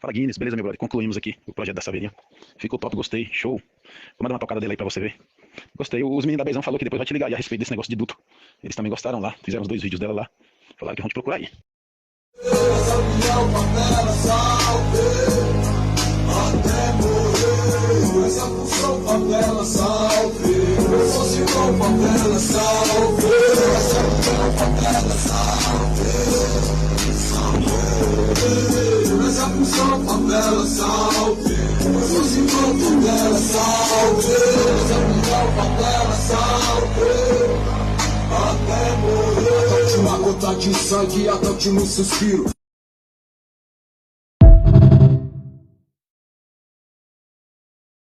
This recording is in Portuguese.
Fala, Guinness, beleza, meu brother? Concluímos aqui o projeto da Saveirinha. Ficou top, gostei, show. Vou mandar uma tocada dele aí pra você ver. Gostei. Os meninos da Bezão falou que depois vai te ligar aí a respeito desse negócio de duto. Eles também gostaram lá, fizeram os 2 vídeos dela lá. Falaram que vão te procurar aí. Favela, salve, seus irmãos, favela, salve, favela, salve, até morrer. Até a última gota de sangue, até o último suspiro.